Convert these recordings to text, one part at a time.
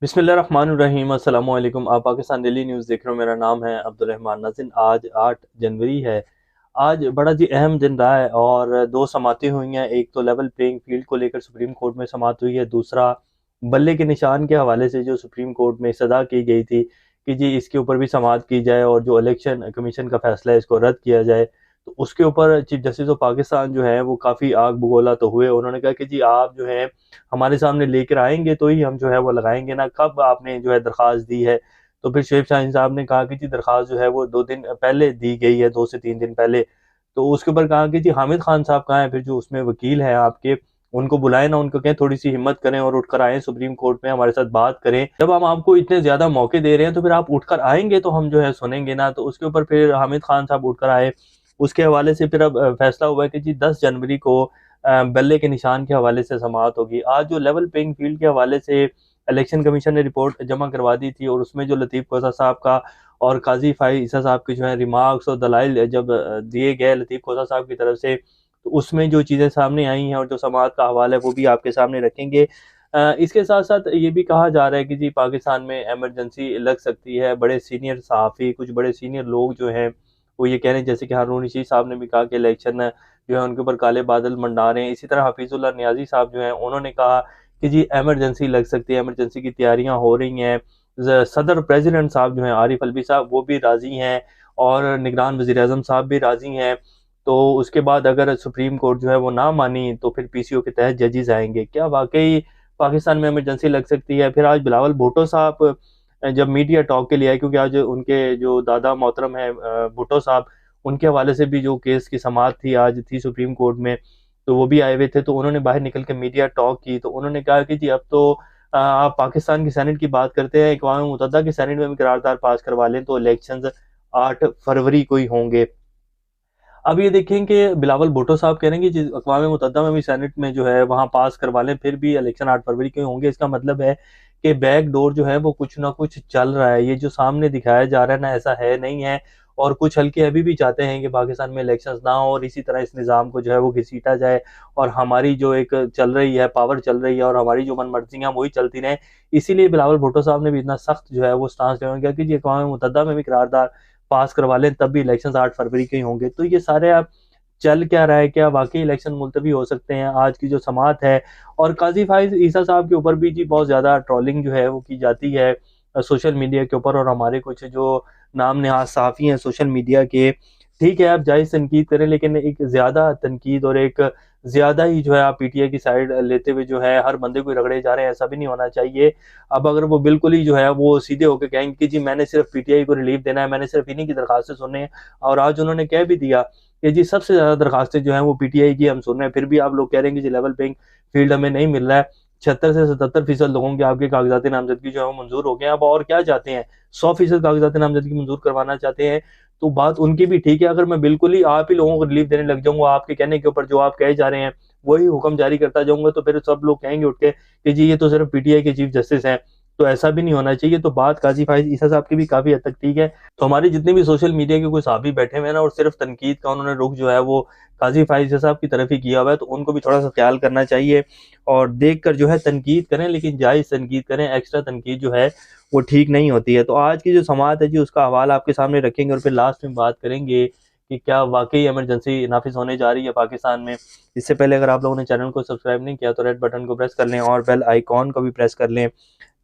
बिस्मिल्लाहिर्रहमानिर्रहीम अस्सलाम वालेकुम। आप पाकिस्तान डेली न्यूज़ देख रहे हो। मेरा नाम है अब्दुल रहमान नाज़िन। आज 8 जनवरी है। आज बड़ा जी अहम दिन रहा है और दो समातें हुई हैं। एक तो लेवल प्लेइंग फील्ड को लेकर सुप्रीम कोर्ट में समात हुई है। दूसरा बल्ले के निशान के हवाले से जो सुप्रीम कोर्ट में सदा की गई थी कि जी इसके ऊपर भी समात की जाए और जो इलेक्शन कमीशन का फैसला है इसको रद्द किया जाए। तो उसके ऊपर चीफ जस्टिस ऑफ पाकिस्तान जो है वो काफ़ी आग बगोला तो हुए। उन्होंने कहा कि जी आप जो है हमारे सामने लेकर आएंगे तो ही हम जो है वो लगाएंगे ना, कब आपने जो है दरख्वास्त दी है। तो फिर शेख शाहीन साहब ने कहा कि जी दरख्वास्त जो है वो 2 दिन पहले दी गई है, 2 से 3 दिन पहले। तो उसके ऊपर कहा कि जी हामिद खान साहब कहाँ हैं, फिर जो उसमें वकील हैं आपके, उनको बुलाएं ना, उनको कहें थोड़ी सी हिम्मत करें और उठकर आएं सुप्रीम कोर्ट में हमारे साथ बात करें। जब हम आपको इतने ज्यादा मौके दे रहे हैं तो फिर आप उठकर आएंगे तो हम जो है सुनेंगे ना। तो उसके ऊपर फिर हामिद खान साहब उठकर आए। उसके हवाले से फिर अब फैसला हुआ है कि जी 10 जनवरी को बल्ले के निशान के हवाले से समाअत होगी। आज जो लेवल प्लेइंग फील्ड के हवाले से इलेक्शन कमीशन ने रिपोर्ट जमा करवा दी थी और उसमें जो लतीफ़ खोसा साहब का और काजी फाई ईसा साहब के जो है रिमार्क्स और दलाइल जब दिए गए लतीफ़ खोसा साहब की तरफ से, तो उसमें जो चीज़ें सामने आई हैं और जो समाअत का हवाला है वो भी आपके सामने रखेंगे। इसके साथ साथ ये भी कहा जा रहा है कि जी पाकिस्तान में एमरजेंसी लग सकती है। बड़े सीनियर सहाफ़ी, कुछ बड़े सीनियर लोग जो हैं वो ये कह रहे हैं, जैसे कि हारून रशीद साहब ने भी कहा कि इलेक्शन जो है उनके ऊपर काले बादल मंडा रहे हैं। इसी तरह हफीजुल्लाह नियाज़ी साहब जो हैं उन्होंने कहा कि जी एमरजेंसी लग सकती है, एमरजेंसी की तैयारियां हो रही हैं। सदर प्रेसिडेंट साहब जो हैं आरिफ अलवी साहब वो भी राज़ी हैं और निगरान वज़ीर आज़म साहब भी राज़ी हैं। तो उसके बाद अगर सुप्रीम कोर्ट जो है वो ना मानी तो फिर पीसीओ के तहत जजेस आएंगे। क्या वाकई पाकिस्तान में इमरजेंसी लग सकती है? फिर आज बिलावल भुट्टो साहब जब मीडिया टॉक के लिए आए, क्योंकि आज उनके जो दादा मोहतरम है भुट्टो साहब, उनके हवाले से भी जो केस की समाअत थी आज थी सुप्रीम कोर्ट में, तो वो भी आए हुए थे। तो उन्होंने बाहर निकल के मीडिया टॉक की तो उन्होंने कहा कि जी अब तो आप पाकिस्तान की सेनेट की बात करते हैं, अक़वाम मुत्तहिदा की सेनेट में भी करारदाद पास करवा लें तो इलेक्शन 8 फरवरी को ही होंगे। अब ये देखें कि बिलावल भुट्टो साहब कह रहे हैं कि अक़वाम मुत्तहिदा में भी सेनेट में जो है वहाँ पास करवा लें फिर भी इलेक्शन 8 फरवरी के होंगे। इसका मतलब है कि बैक डोर जो है वो कुछ ना कुछ चल रहा है। ये जो सामने दिखाया जा रहा है ना, ऐसा है नहीं है। और कुछ हल्के अभी भी चाहते हैं कि पाकिस्तान में इलेक्शंस ना हो और इसी तरह इस निज़ाम को जो है वो घसीटा जाए और हमारी जो एक चल रही है पावर चल रही है और हमारी जो मन मर्जियाँ वही चलती रहें। इसीलिए बिलावल भुट्टो साहब ने भी इतना सख्त जो है वो स्टांस लिया गया कि जी अक़वाम मुत्तहिदा में भी करारदाद पास करवा लें तब भी इलेक्शन 8 फरवरी के ही होंगे। तो ये सारे आप चल क्या रहा है, क्या वाकई इलेक्शन मुलतवी हो सकते हैं? आज की जो समाअत है और काजी फाइज ईसा साहब के ऊपर भी जी बहुत ज़्यादा ट्रोलिंग जो है वो की जाती है सोशल मीडिया के ऊपर। और हमारे कुछ जो नाम नहाज सहाफ़ी हैं सोशल मीडिया के, ठीक है आप जायज़ तनकीद करें लेकिन एक ज़्यादा तनकीद और एक ज़्यादा ही जो है आप पीटीआई की साइड लेते हुए जो है हर बंदे को रगड़े जा रहे हैं, ऐसा भी नहीं होना चाहिए। अब अगर वो बिल्कुल ही जो है वो सीधे होकर कहेंगे कि जी मैंने सिर्फ पीटीआई को रिलीफ देना है, मैंने सिर्फ इन्हीं की दरखास्तें सुननी है, और आज उन्होंने कह भी दिया कि जी सबसे ज़्यादा दरखास्तें जो हैं वो पीटीआई की हम सुन रहे हैं, फिर भी आप लोग कह रहे हैं कि जी लेवल प्लेइंग फील्ड हमें नहीं मिल रहा है। 76 से 77% लोगों के आपके कागजात नामजदगी जो है वो मंजूर हो गए हैं। अब और क्या चाहते हैं? 100% कागजात नामजदगी मंजूर करवाना चाहते हैं। तो बात उनकी भी ठीक है। अगर मैं बिल्कुल ही आप ही लोगों को रिलीफ देने लग जाऊंगा आपके कहने के ऊपर, जो आप कहे जा रहे हैं वही हुक्म जारी करता जाऊंगा, तो फिर सब लोग कहेंगे उठ के कि जी ये तो सिर्फ पीटीआई के चीफ जस्टिस हैं। तो ऐसा भी नहीं होना चाहिए। तो बात काजी फाइज ईसा साहब की भी काफी हद तक ठीक है। तो हमारे जितने भी सोशल मीडिया के कोई साहबी बैठे हुए हैं ना और सिर्फ तनकीद का उन्होंने रुख जो है वो काजी फाइज ईसा साहब की तरफ ही किया हुआ है, तो उनको भी थोड़ा सा ख्याल करना चाहिए और देख कर जो है तनकीद करें, लेकिन जायज़ तनकीद करें। एक्स्ट्रा तनकीद जो है वो ठीक नहीं होती है। तो आज की जो समाअत है जी उसका हवाला आपके सामने रखेंगे और फिर लास्ट में बात करेंगे कि क्या वाकई इमरजेंसी नाफिज होने जा रही है पाकिस्तान में। इससे पहले अगर आप लोगों ने चैनल को सब्सक्राइब नहीं किया तो रेड बटन को प्रेस कर लें और बेल आइकॉन को भी प्रेस कर लें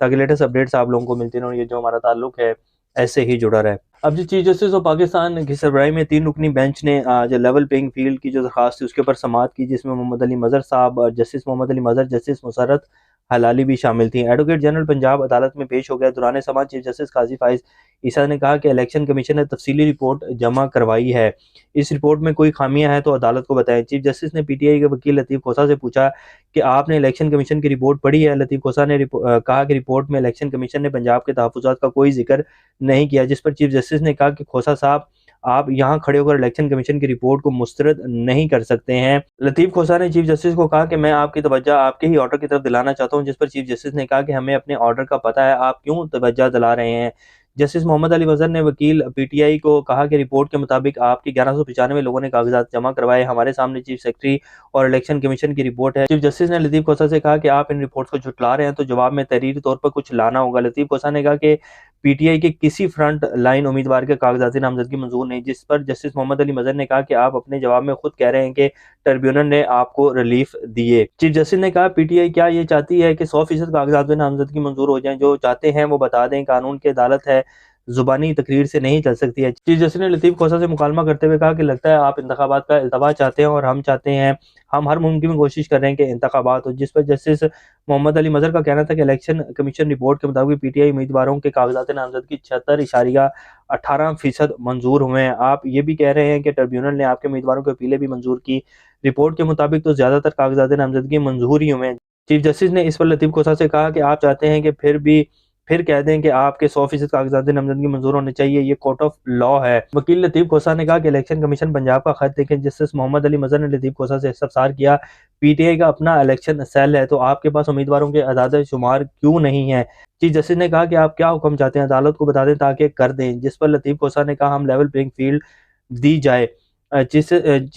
ताकि लेटेस्ट अपडेट्स आप लोगों को मिलती रहें और ये जो हमारा ताल्लुक है ऐसे ही जुड़ा रहे। अब जी चीफ जस्टिस ऑफ पाकिस्तान की सरबराही में 3 रुकनी बेंच ने आज लेवल प्लेइंग फील्ड की जो दरखास्त थी उसके ऊपर समाअत की, जिसमें मोहम्मद अली मजहर साहब और जस्टिस मोहम्मद अली मजहर, जस्टिस मुसर्रत हलाली भी शामिल थी। एडवोकेट जनरल पंजाब अदालत में पेश हो गया। दौरान समाअत चीफ जस्टिस काजी फाइज ईसा ने कहा कि इलेक्शन कमीशन ने तफसीली रिपोर्ट जमा करवाई है, इस रिपोर्ट में कोई खामियां हैं तो अदालत को बताएं। चीफ जस्टिस ने पीटीआई के वकील लतीफ़ खोसा से पूछा कि आपने इलेक्शन कमीशन की रिपोर्ट पढ़ी है? लतीफ़ खोसा ने कहा कि रिपोर्ट में इलेक्शन कमीशन ने पंजाब के तहफ़्फ़ुज़ात का कोई जिक्र नहीं किया, जिस पर चीफ जस्टिस ने कहा कि खोसा साहब आप यहाँ खड़े होकर इलेक्शन कमीशन की रिपोर्ट को मुस्तरद नहीं कर सकते हैं। लतीफ़ खोसा ने चीफ जस्टिस को कहा कि मैं आपकी तवज्जो आपके ही ऑर्डर की तरफ दिलाना चाहता हूँ, जिस पर चीफ जस्टिस ने कहा कि हमें अपने ऑर्डर का पता है, आप क्यों तवज्जो दिला रहे हैं। जस्टिस मोहम्मद अली वज़र ने वकील पीटीआई को कहा कि रिपोर्ट के मुताबिक आपके 1195 लोगों ने कागजात जमा करवाए। हमारे सामने चीफ सेक्रेटरी और इलेक्शन कमीशन की रिपोर्ट है। चीफ जस्टिस ने लतीफ़ कोसा से कहा कि आप इन रिपोर्ट्स को झुटला रहे हैं तो जवाब में तहरीरी तौर पर कुछ लाना होगा। लतीफ़ कोसा ने कहा कि पीटीआई के किसी फ्रंट लाइन उम्मीदवार के कागजाती नामजदगी मंजूर नहीं, जिस पर जस्टिस मोहम्मद अली मजहर ने कहा कि आप अपने जवाब में खुद कह रहे हैं कि ट्रिब्यूनल ने आपको रिलीफ दिए। चीफ जस्टिस ने कहा पीटीआई क्या ये चाहती है कि 100% कागजात नामजदगी मंजूर हो जाएं? जो चाहते हैं वो बता दें, कानून की अदालत है, जुबानी तकरीर से नहीं चल सकती है। चीफ जस्टिस ने लतीफ़ कोसा से मुकालमा करते हुए कहा कि लगता है आप इंतखाबात का इल्तवा चाहते हैं और हम चाहते हैं, हम हर मुमकिन कोशिश कर रहे हैं कि इंतखाबात हो। जिस पर जस्टिस मोहम्मद अली मजहर का कहना था कि इलेक्शन कमीशन रिपोर्ट के मुताबिक पीटीआई उम्मीदवारों के कागजात नामजदगी 76.18% मंजूर हुए हैं। आप ये भी कह रहे हैं कि ट्रिब्यूनल ने आपके उम्मीदवारों की अपीलें भी मंजूर की। रिपोर्ट के मुताबिक तो ज्यादातर कागजात नामजदगी मंजूर ही हुए हैं। चीफ जस्टिस ने इस पर लतीफ़ कोसा से कहा कि आप चाहते हैं कि फिर कह दें कि आपके 100% कागजात नामजदगी मंजूर होने चाहिए, ये कोर्ट ऑफ लॉ है। वकील लतीफ़ कोसा ने कहा कि इलेक्शन कमीशन पंजाब का खत देखें। जस्टिस मोहम्मद अली मजहर ने लतीफ़ कोसा से इस्तफसार किया, पीटीआई का अपना इलेक्शन सेल है तो आपके पास उम्मीदवारों के अदाद शुमार क्यों नहीं है? चीफ जस्टिस ने कहा कि आप क्या हुक्म चाहते हैं, अदालत को बता दें ताकि कर दें। जिस पर लतीफ़ कोसा ने कहा हम लेवल प्लेइंग फील्ड दी जाए। चीफ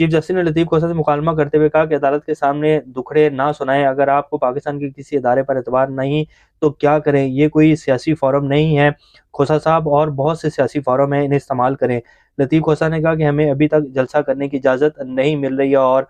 जस्टिस ने लतीफ़ कोसा से मुकालमा करते हुए कहा कि अदालत के सामने दुखड़े ना सुनाएं। अगर आपको पाकिस्तान के किसी इदारे पर एतबार नहीं तो क्या करें? ये कोई सियासी फोरम नहीं है। खोसा साहब और बहुत से सियासी फोरम हैं, इन्हें इस्तेमाल करें। लतीफ़ कोसा ने कहा कि हमें अभी तक जलसा करने की इजाज़त नहीं मिल रही है और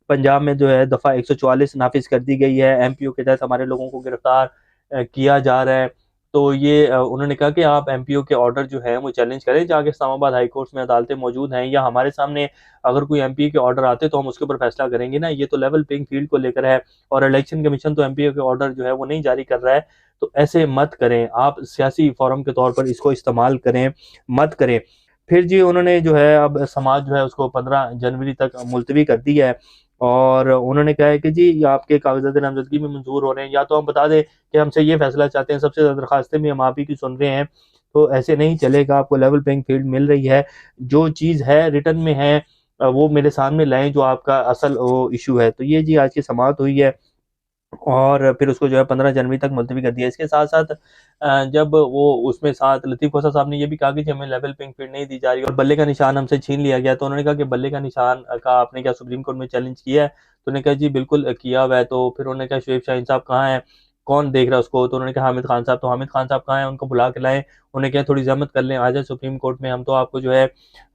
पंजाब में जो है दफ़ा 144 नाफिज कर दी गई है। एमपीओ के तहत हमारे लोगों को गिरफ्तार किया जा रहा है। तो ये उन्होंने कहा कि आप एमपीओ के ऑर्डर जो है वो चैलेंज करें, जाके इस्लामाबाद हाई कोर्ट में अदालतें मौजूद हैं, या हमारे सामने अगर कोई एमपीओ के ऑर्डर आते तो हम उसके ऊपर फैसला करेंगे ना। ये तो लेवल प्लेइंग फील्ड को लेकर है और इलेक्शन कमीशन तो एमपीओ के ऑर्डर जो है वो नहीं जारी कर रहा है। तो ऐसे मत करें, आप सियासी फोरम के तौर पर इसको इस्तेमाल करें, मत करें। फिर जी उन्होंने जो है अब समाज जो है उसको 15 जनवरी तक मुलतवी कर दी है और उन्होंने कहा है कि जी आपके कागजात नामजदगी में मंजूर हो रहे हैं, या तो हम बता दें कि हमसे ये फैसला चाहते हैं, सबसे ज़्यादा दरखास्तें भी हम आप ही की सुन रहे हैं। तो ऐसे नहीं चलेगा, आपको लेवल प्लेइंग फील्ड मिल रही है, जो चीज़ है रिटर्न में है वो मेरे सामने लाएं, जो आपका असल वो इशू है। तो ये जी आज की समाअत हुई है और फिर उसको जो है 15 जनवरी तक मुलतवी कर दिया। इसके साथ साथ जब वो उसमें साथ लतीफ़ कोसा साहब ने ये भी कहा कि हमें लेवल प्लेइंग फील्ड नहीं दी जा रही और बल्ले का निशान हमसे छीन लिया गया। तो उन्होंने कहा कि बल्ले का निशान का आपने क्या सुप्रीम कोर्ट में चैलेंज किया है? तो उन्होंने कहा जी बिल्कुल किया हुआ है। तो फिर उन्होंने कहा शुएब शाहीन साहब कहाँ हैं, कौन देख रहा है उसको? तो उन्होंने कहा हामिद खान साहब। तो हामिद खान साहब कहाँ हैं, उनको बुला के लाएं। उन्हें कहा थोड़ी जहमत कर लें, आ जाए सुप्रीम कोर्ट में, हम तो आपको जो है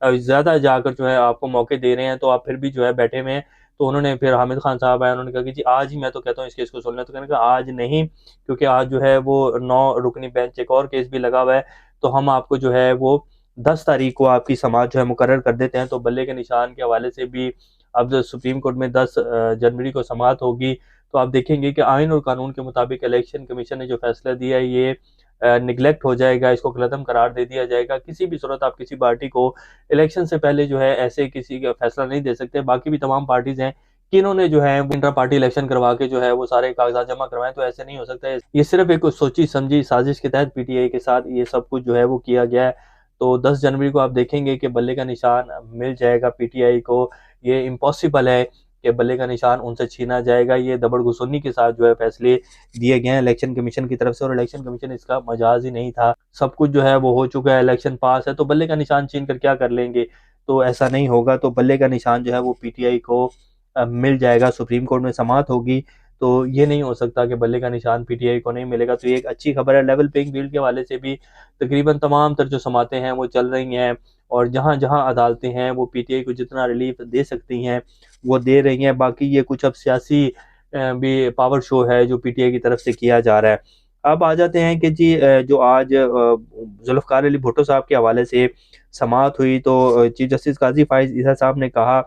ज़्यादा जाकर जो है आपको मौके दे रहे हैं, तो आप फिर भी जो है बैठे हुए हैं। तो उन्होंने फिर हामिद खान साहब आए, उन्होंने कहा कि जी आज ही मैं तो कहता हूँ इस केस को सुन लें। तो कहने का आज नहीं, क्योंकि आज जो है वो 9 रुकनी बेंच एक और केस भी लगा हुआ है, तो हम आपको जो है वो 10 तारीख को आपकी समाअत जो है मुकर्रर कर देते हैं। तो बल्ले के निशान के हवाले से भी अब जो सुप्रीम कोर्ट में 10 जनवरी को समाअत होगी, तो आप देखेंगे कि आइन और कानून के मुताबिक इलेक्शन कमीशन ने जो फैसला दिया है ये निगलेक्ट हो जाएगा, इसको गलतम करार दे दिया जाएगा। किसी भी सूरत आप किसी पार्टी को इलेक्शन से पहले जो है ऐसे किसी का फैसला नहीं दे सकते। बाकी भी तमाम पार्टीज हैं कि इन्होंने जो है इंटर पार्टी इलेक्शन करवा के जो है वो सारे कागजात जमा करवाएं, तो ऐसे नहीं हो सकता है। ये सिर्फ एक सोची समझी साजिश के तहत पीटीआई के साथ ये सब कुछ जो है वो किया गया है। तो 10 जनवरी को आप देखेंगे कि बल्ले का निशान मिल जाएगा पीटीआई को। ये इम्पॉसिबल है कि बल्ले का निशान उनसे छीना जाएगा। ये दबड़गुसोनी के साथ जो है फैसले दिए गए हैं इलेक्शन कमीशन की तरफ से, और इलेक्शन कमीशन इसका मजाज ही नहीं था। सब कुछ जो है वो हो चुका है, इलेक्शन पास है, तो बल्ले का निशान छीन कर क्या कर लेंगे? तो ऐसा नहीं होगा। तो बल्ले का निशान जो है वो पीटीआई को मिल जाएगा। सुप्रीम कोर्ट में समाअत होगी, तो ये नहीं हो सकता कि बल्ले का निशान पीटीआई को नहीं मिलेगा। तो ये एक अच्छी खबर है। लेवल प्लेइंग फील्ड के हवाले से भी तकरीबन तमाम तर जो समातें हैं वो चल रही हैं और जहाँ जहाँ अदालतें हैं वो पीटीआई को जितना रिलीफ दे सकती हैं वो दे रही हैं। बाकी ये कुछ अब सियासी भी पावर शो है जो पीटीआई की तरफ से किया जा रहा है। अब आ जाते हैं कि जी जो आज जुल्फ़िकार अली भुट्टो साहब के हवाले से समाअत हुई, तो चीफ जस्टिस काजी फाइज ईसा साहब ने कहा,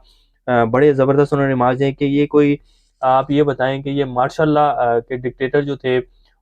बड़े ज़बरदस्त उन्होंने रिमार्क हैं कि ये कोई आप ये बताएं कि ये मार्शल के डिक्टेटर जो थे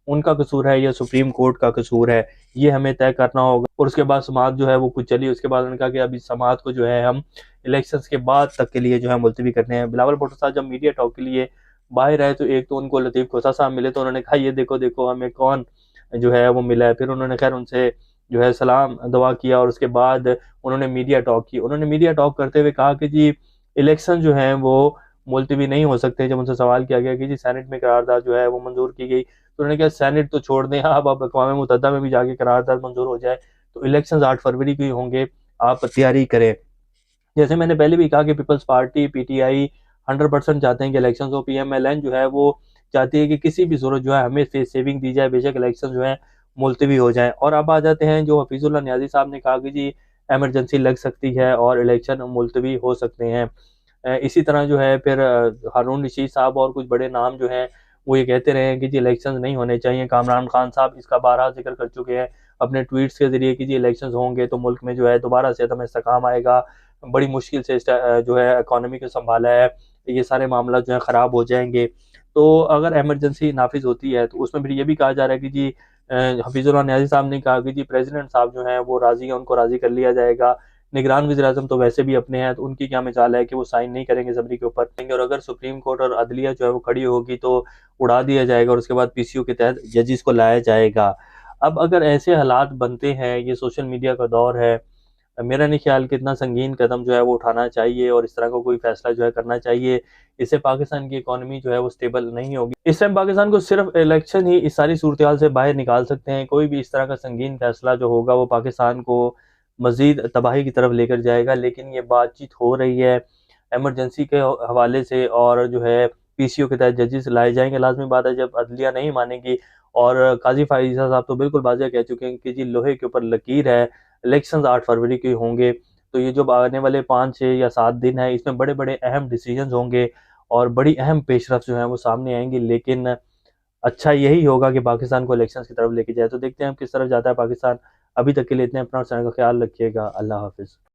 उनका कसूर है या सुप्रीम कोर्ट का कसूर है, ये हमें तय करना होगा। और उसके बाद समाअत जो है वो कुछ चली। उसके बाद उन्होंने कहा कि अभी समाअत को जो है हम इलेक्शंस के बाद तक के लिए जो है मुलतवी करते हैं। बिलावल भुट्टो साहब जब मीडिया टॉक के लिए बाहर आए तो एक तो उनको लतीफ़ कोसा साहब मिले, तो उन्होंने कहा ये देखो देखो हमें कौन जो है वो मिला है। फिर उन्होंने खैर उनसे जो है सलाम दुआ किया और उसके बाद उन्होंने मीडिया टॉक की। उन्होंने मीडिया टॉक करते हुए कहा कि जी इलेक्शन जो है वो मुलतवी नहीं हो सकते। जब उनसे सवाल किया गया कि जी सेनेट में करारदाद जो है वो मंजूर की गई, तो उन्होंने कहा सेनेट तो छोड़ दें, अब अक़वाम मुत्तहिदा में भी जाके करारदाद मंजूर हो जाए तो इलेक्शंस 8 फरवरी को ही होंगे, आप तैयारी करें। जैसे मैंने पहले भी कहा कि पीपल्स पार्टी पीटीआई 100% चाहते हैं कि इलेक्शन हो। पीएमएलएन जो है वो चाहती है कि किसी भी सूरत जो है हमें सेविंग दी जाए, बेशक इलेक्शन जो है मुलतवी हो जाए। और अब आ जाते हैं जो हफीजुल्लाह न्याजी साहब ने कहा कि जी इमरजेंसी लग सकती है और इलेक्शन मुलतवी हो सकते हैं। इसी तरह जो है फिर हारून रशीद साहब और कुछ बड़े नाम जो हैं वो ये कहते रहे हैं कि जी इलेक्शन नहीं होने चाहिए। कामरान खान साहब इसका बारहा जिक्र कर चुके हैं अपने ट्वीट्स के जरिए कि जी इलेक्शन होंगे तो मुल्क में जो है दोबारा से अदम इस्तेकाम आएगा, बड़ी मुश्किल से जो है इकोनॉमी को संभाला है, ये सारे मामला जो है ख़राब हो जाएंगे। तो अगर इमरजेंसी नाफिज होती है तो उसमें फिर ये भी कहा जा रहा है कि जी हफीजुल्लाह न्याजी साहब ने कहा कि जी प्रेसिडेंट साहब जो हैं वो राज़ी हैं, उनको राज़ी कर लिया जाएगा। निगरान वज़ीर-ए-आज़म तो वैसे भी अपने हैं, तो उनकी क्या मिसाल है कि वो साइन नहीं करेंगे ज़बरी के ऊपर। और अगर सुप्रीम कोर्ट और अदलिया जो है वो खड़ी होगी तो उड़ा दिया जाएगा और उसके बाद पीसीयू के तहत जजेस को लाया जाएगा। अब अगर ऐसे हालात बनते हैं, ये सोशल मीडिया का दौर है, मेरा नहीं ख्याल कि इतना संगीन कदम जो है वो उठाना चाहिए और इस तरह का कोई फैसला जो है करना चाहिए। इससे पाकिस्तान की इकोनॉमी जो है वो स्टेबल नहीं होगी। इस टाइम पाकिस्तान को सिर्फ इलेक्शन ही इस सारी सूरत हाल से बाहर निकाल सकते हैं। कोई भी इस तरह का संगीन फैसला जो होगा वो पाकिस्तान को मजीद तबाही की तरफ लेकर जाएगा। लेकिन ये बातचीत हो रही है एमरजेंसी के हवाले से और जो है पीसीओ के तहत जजेस लाए जाएंगे। लाजमी बात है जब अदलिया नहीं मानेगी। और काजी फायजा साहब तो बिल्कुल वाज़ेह कह चुके हैं कि जी लोहे के ऊपर लकीर है, इलेक्शंस 8 फरवरी के होंगे। तो ये जो आने वाले 5, 6 या 7 दिन है इसमें बड़े बड़े अहम डिसीजंस होंगे और बड़ी अहम पेशरफ जो है वो सामने आएंगी। लेकिन अच्छा यही होगा कि पाकिस्तान को इलेक्शंस की तरफ लेके जाए। तो देखते हैं हम किस तरफ जाता है पाकिस्तान। अभी तक के लिए इतने, अपना और का ख्याल रखिएगा। अल्लाह हाफिज़।